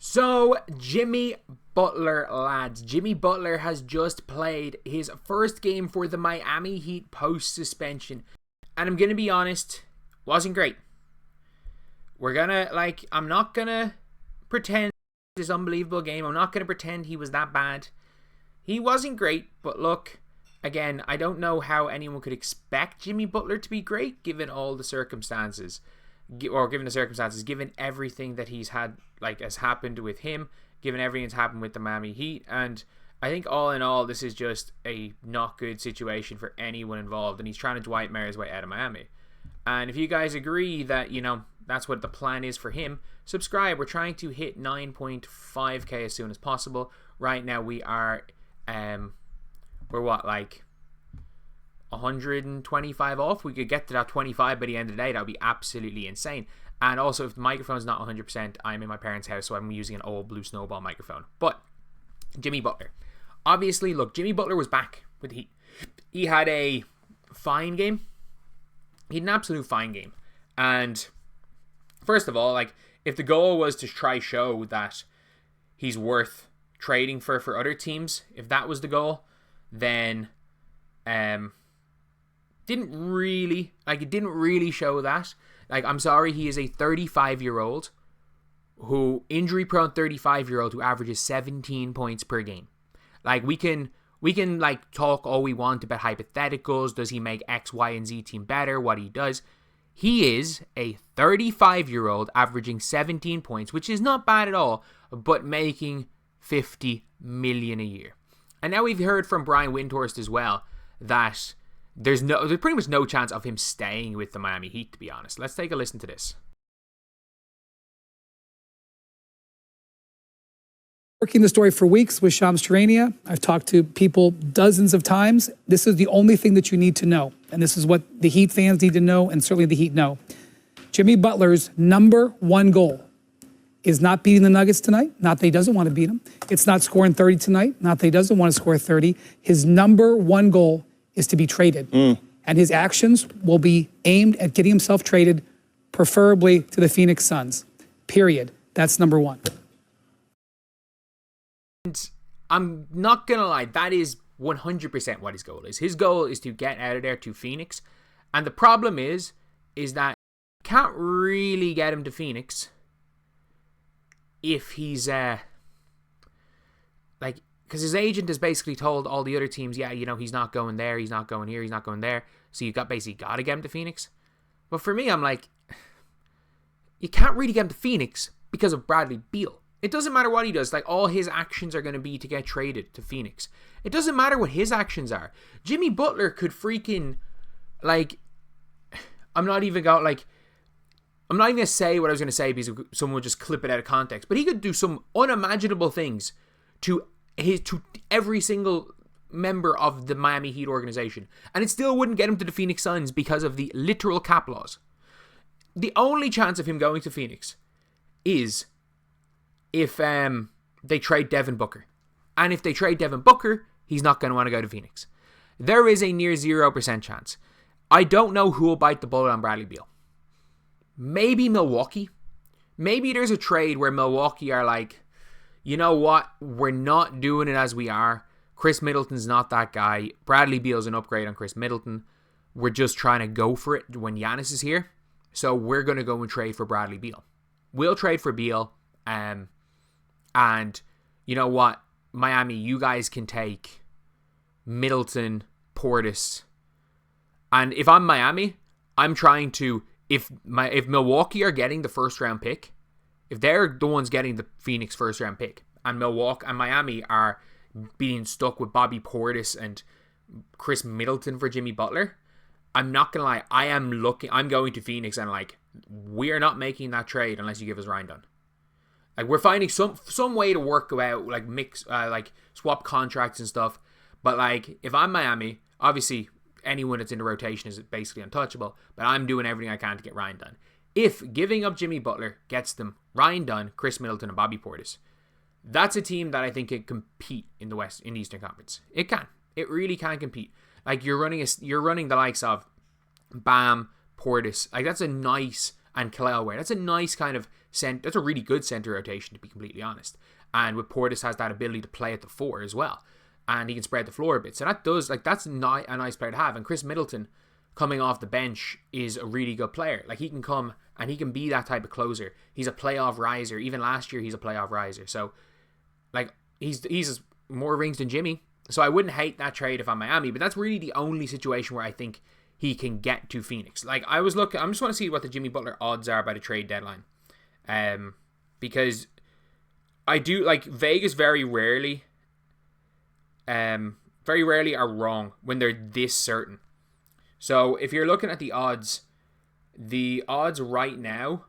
So, Jimmy Butler, lads. Jimmy Butler has just played his first game for the Miami Heat post-suspension. And I'm going to be honest, wasn't great. I'm not going to pretend this unbelievable game. I'm not going to pretend he was that bad. He wasn't great, but look, again, I don't know how anyone could expect Jimmy Butler to be great given all the circumstances. Given everything that he's had, has happened with him, given everything that's happened with the Miami Heat, and I think all in all, this is just a not good situation for anyone involved, and he's trying to Dwight Mayer his way out of Miami. And if you guys agree that, that's what the plan is for him, subscribe. We're trying to hit 9.5k as soon as possible. Right now we are, we're 125 off. We could get to that 25 by the end of the day. That would be absolutely insane. And also, if the microphone's not 100%, I'm in my parents' house, so I'm using an old Blue Snowball microphone. But Jimmy Butler, obviously, look, Jimmy Butler was back with the Heat. He had a fine game. He had an absolute fine game. And first of all, if the goal was to try show that he's worth trading for other teams, if that was the goal, then it didn't really show that. I'm sorry, he is a 35-year-old injury-prone 35-year-old who averages 17 points per game. We can talk all we want about hypotheticals. Does he make X, Y, and Z team better? What he does. He is a 35-year-old averaging 17 points, which is not bad at all, but making $50 million a year. And now we've heard from Brian Windhorst as well that there's pretty much no chance of him staying with the Miami Heat, to be honest. Let's take a listen to this. Working the story for weeks with Shams Charania. I've talked to people dozens of times. This is the only thing that you need to know. And this is what the Heat fans need to know, and certainly the Heat know. Jimmy Butler's number one goal is not beating the Nuggets tonight. Not that he doesn't want to beat them. It's not scoring 30 tonight. Not that he doesn't want to score 30. His number one goal is to be traded. And his actions will be aimed at getting himself traded, preferably to the Phoenix Suns. Period. That's number one. And I'm not going to lie, that is 100% what his goal is. His goal is to get out of there to Phoenix. And the problem is that you can't really get him to Phoenix if he's, because his agent has basically told all the other teams, he's not going there, he's not going here, he's not going there. So you've got to get him to Phoenix. But for me, I'm you can't really get him to Phoenix because of Bradley Beal. It doesn't matter what he does. All his actions are going to be to get traded to Phoenix. It doesn't matter what his actions are. Jimmy Butler could freaking, I'm not even going to say what I was going to say because someone would just clip it out of context. But he could do some unimaginable things to every single member of the Miami Heat organization, and it still wouldn't get him to the Phoenix Suns because of the literal cap laws. The only chance of him going to Phoenix is if they trade Devin Booker, and if they trade Devin Booker, he's not going to want to go to Phoenix. There is a near 0% chance. I don't know who will bite the bullet on Bradley Beal. Maybe Milwaukee. Maybe there's a trade where Milwaukee are you know what? We're not doing it as we are. Chris Middleton's not that guy. Bradley Beal's an upgrade on Chris Middleton. We're just trying to go for it when Giannis is here. So we're going to go and trade for Bradley Beal. We'll trade for Beal. And you know what? Miami, you guys can take Middleton, Portis. And if I'm Miami, I'm trying to, if Milwaukee are getting the first round pick, if they're the ones getting the Phoenix first round pick, and Milwaukee and Miami are being stuck with Bobby Portis and Chris Middleton for Jimmy Butler, I'm not gonna lie, I'm going to Phoenix and we're not making that trade unless you give us Ryan Dunn. We're finding some way to work out mix swap contracts and stuff. But if I'm Miami, obviously anyone that's in the rotation is basically untouchable, but I'm doing everything I can to get Ryan Dunn. If giving up Jimmy Butler gets them Ryan Dunn, Chris Middleton, and Bobby Portis, that's a team that I think can compete in the Eastern Conference. It can. It really can compete. You're running the likes of Bam, Portis. That's a nice, and Kelly Ware. That's a nice kind of that's a really good center rotation, to be completely honest. And with Portis has that ability to play at the 4 as well. And he can spread the floor a bit. So that's not a nice player to have. And Chris Middleton coming off the bench is a really good player. Like, he can come and he can be that type of closer. He's a playoff riser. Even last year, he's a playoff riser. So, like, he's more rings than Jimmy. So I wouldn't hate that trade if I'm Miami. But that's really the only situation where I think he can get to Phoenix. Like, I just want to see what the Jimmy Butler odds are by the trade deadline. Because I do, like, Vegas very rarely are wrong when they're this certain. So if you're looking at the odds right now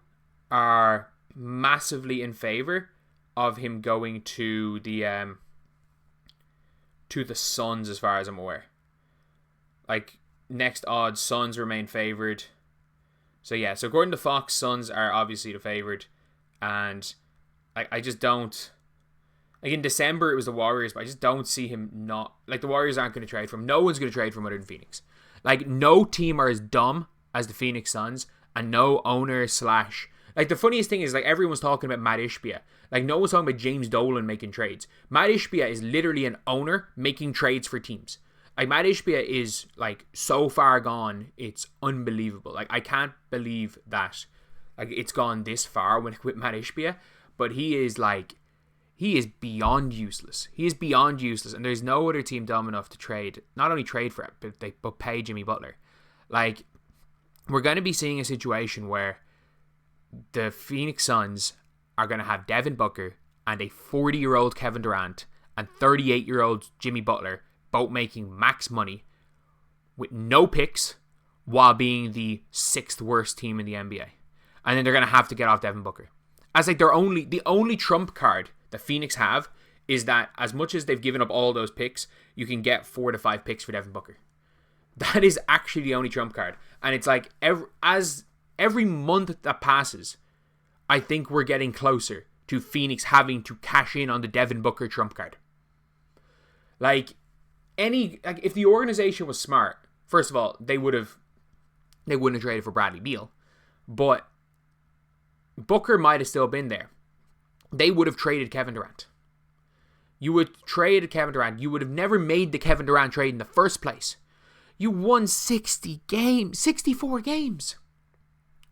are massively in favor of him going to the Suns, as far as I'm aware. Like, next odds, Suns remain favored. So yeah, so according to Fox, Suns are obviously the favored, and I just don't. Like, in December, it was the Warriors, but I just don't see him not. Like, the Warriors aren't going to trade for him. No one's going to trade for him other than Phoenix. Like, no team are as dumb as the Phoenix Suns, and no owner / Like, the funniest thing is, like, everyone's talking about Matt Ishbia. Like, no one's talking about James Dolan making trades. Matt Ishbia is literally an owner making trades for teams. Like, Matt Ishbia is, like, so far gone, it's unbelievable. Like, I can't believe that, like, it's gone this far with Matt Ishbia, but he is, like, he is beyond useless. He is beyond useless, and there's no other team dumb enough to trade, not only trade for it, but pay Jimmy Butler. Like, we're going to be seeing a situation where the Phoenix Suns are going to have Devin Booker and a 40-year-old Kevin Durant and 38-year-old Jimmy Butler both making max money with no picks while being the 6th worst team in the NBA. And then they're going to have to get off Devin Booker. As like the only trump card that Phoenix have is that as much as they've given up all those picks, you can get 4 to 5 picks for Devin Booker. That is actually the only trump card. And it's like every month that passes, I think we're getting closer to Phoenix having to cash in on the Devin Booker trump card. Like, if the organization was smart, first of all, they wouldn't have traded for Bradley Beal, but Booker might have still been there. They would have traded Kevin Durant. You would trade Kevin Durant. You would have never made the Kevin Durant trade in the first place. You won 64 games.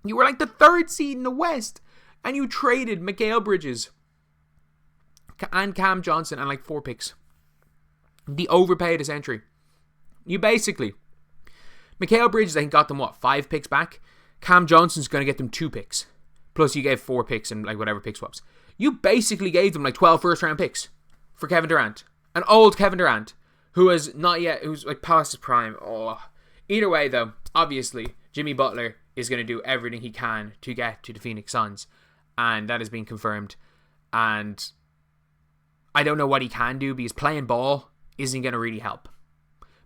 You were like the 3rd seed in the West, and you traded Mikal Bridges and Cam Johnson and like 4 picks. The overpaid a century. You basically, Mikal Bridges, I think, got them 5 picks back. Cam Johnson's going to get them 2 picks. Plus you gave 4 picks and like whatever pick swaps. You basically gave them like 12 first round picks for Kevin Durant. An old Kevin Durant who's like past his prime. Oh. Either way though, obviously Jimmy Butler is going to do everything he can to get to the Phoenix Suns, and that has been confirmed. And I don't know what he can do, because playing ball isn't going to really help,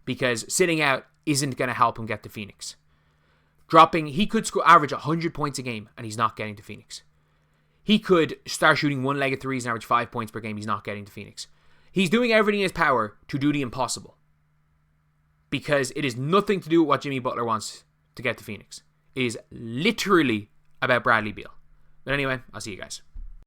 because sitting out isn't going to help him get to Phoenix. He could average 100 points a game and he's not getting to Phoenix. He could start shooting one-legged threes and average 5 points per game. He's not getting to Phoenix. He's doing everything in his power to do the impossible, because it is nothing to do with what Jimmy Butler wants to get to Phoenix. It is literally about Bradley Beal. But anyway, I'll see you guys.